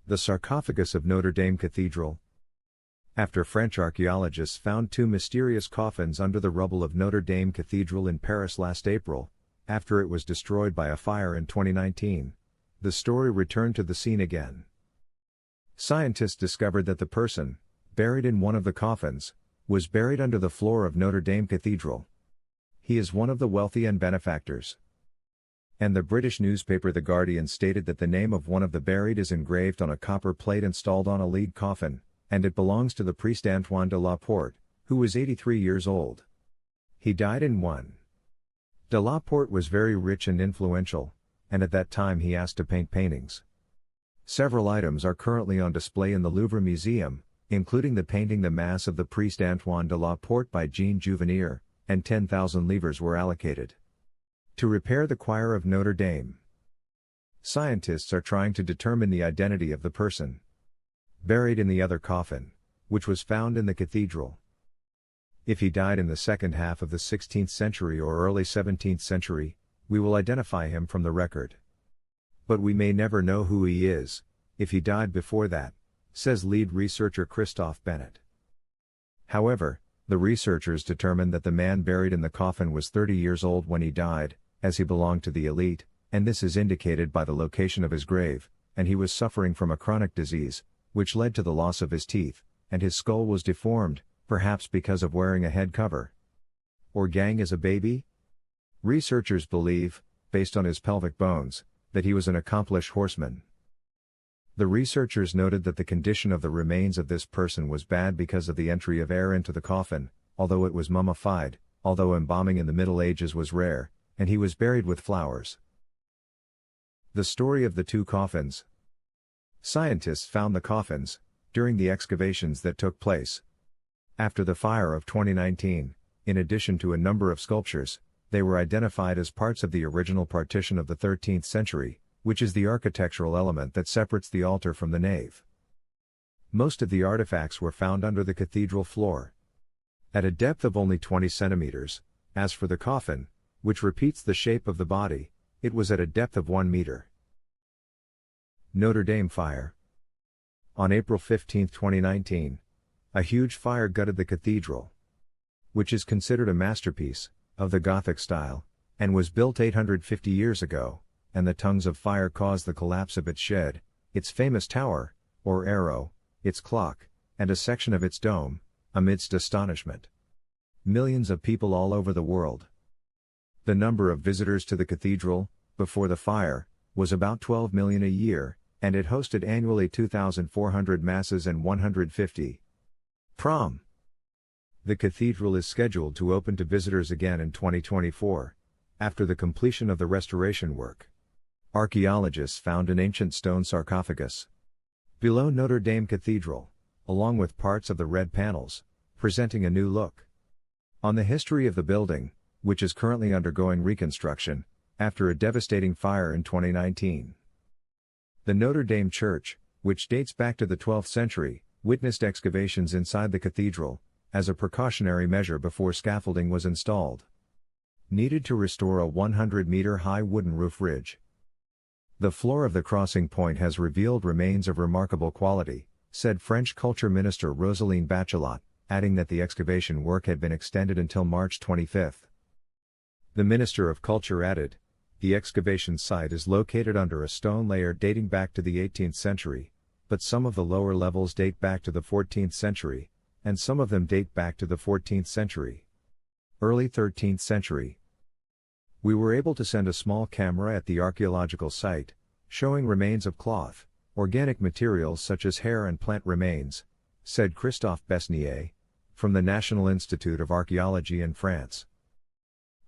The sarcophagus of Notre Dame Cathedral. After French archaeologists found two mysterious coffins under the rubble of Notre Dame Cathedral in Paris last April, after it was destroyed by a fire in 2019, the story returned to the scene again. Scientists discovered that the person, buried in one of the coffins, was buried under the floor of Notre Dame Cathedral. He is one of the wealthy and benefactors. And the British newspaper The Guardian stated that the name of one of the buried is engraved on a copper plate installed on a lead coffin, and it belongs to the Priest Antoine de la Porte, who was 83 years old. He died in 1. De la Porte was very rich and influential, and at that time he asked to paint paintings. Several items are currently on display in the Louvre Museum, including the painting The Mass of the Priest Antoine de la Porte by Jean Jouvenier, and 10,000 livres were allocated to repair the choir of Notre Dame. Scientists are trying to determine the identity of the person buried in the other coffin, which was found in the cathedral. If he died in the second half of the 16th century or early 17th century, we will identify him from the record. But we may never know who he is, if he died before that, says lead researcher Christophe Bennett. However, the researchers determined that the man buried in the coffin was 30 years old when he died, as he belonged to the elite, and this is indicated by the location of his grave, and he was suffering from a chronic disease, which led to the loss of his teeth, and his skull was deformed, perhaps because of wearing a head cover. Or gang as a baby? Researchers believe, based on his pelvic bones, that he was an accomplished horseman. The researchers noted that the condition of the remains of this person was bad because of the entry of air into the coffin, although it was mummified, although embalming in the Middle Ages was rare, and he was buried with flowers. The story of the two coffins. Scientists found the coffins during the excavations that took place after the fire of 2019. In addition to a number of sculptures, they were identified as parts of the original partition of the 13th century, which is the architectural element that separates the altar from the nave. Most of the artifacts were found under the cathedral floor, at a depth of only 20 centimeters. As for the coffin, which repeats the shape of the body, it was at a depth of 1 meter. Notre Dame fire. On April 15, 2019, a huge fire gutted the cathedral, which is considered a masterpiece of the Gothic style, and was built 850 years ago, and the tongues of fire caused the collapse of its shed, its famous tower, or arrow, its clock, and a section of its dome, amidst astonishment. Millions of people all over the world. The number of visitors to the cathedral, before the fire, was about 12 million a year, and it hosted annually 2,400 masses and 150 prom. The cathedral is scheduled to open to visitors again in 2024, after the completion of the restoration work. Archaeologists found an ancient stone sarcophagus below Notre Dame Cathedral, along with parts of the red panels, presenting a new look on the history of the building, which is currently undergoing reconstruction, after a devastating fire in 2019. The Notre Dame Church, which dates back to the 12th century, witnessed excavations inside the cathedral, as a precautionary measure before scaffolding was installed, needed to restore a 100-meter-high wooden roof ridge. The floor of the crossing point has revealed remains of remarkable quality, said French Culture Minister Roselyne Bachelot, adding that the excavation work had been extended until March 25. The Minister of Culture added, "The excavation site is located under a stone layer dating back to the 18th century, but some of the lower levels date back to the 14th century, and some of them date back to the 14th century. Early 13th century. We were able to send a small camera at the archaeological site, showing remains of cloth, organic materials such as hair and plant remains," said Christophe Besnier, from the National Institute of Archaeology in France.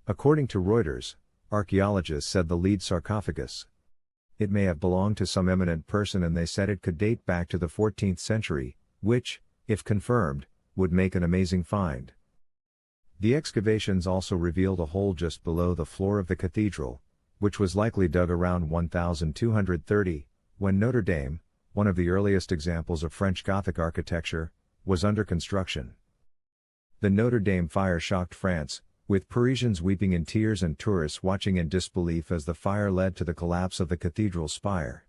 According to Reuters, archaeologists said the lead sarcophagus, it may have belonged to some eminent person, and they said it could date back to the 14th century, which, if confirmed, would make an amazing find. The excavations also revealed a hole just below the floor of the cathedral, which was likely dug around 1230, when Notre Dame, one of the earliest examples of French Gothic architecture, was under construction. The Notre Dame fire shocked France, with Parisians weeping in tears and tourists watching in disbelief as the fire led to the collapse of the cathedral's spire.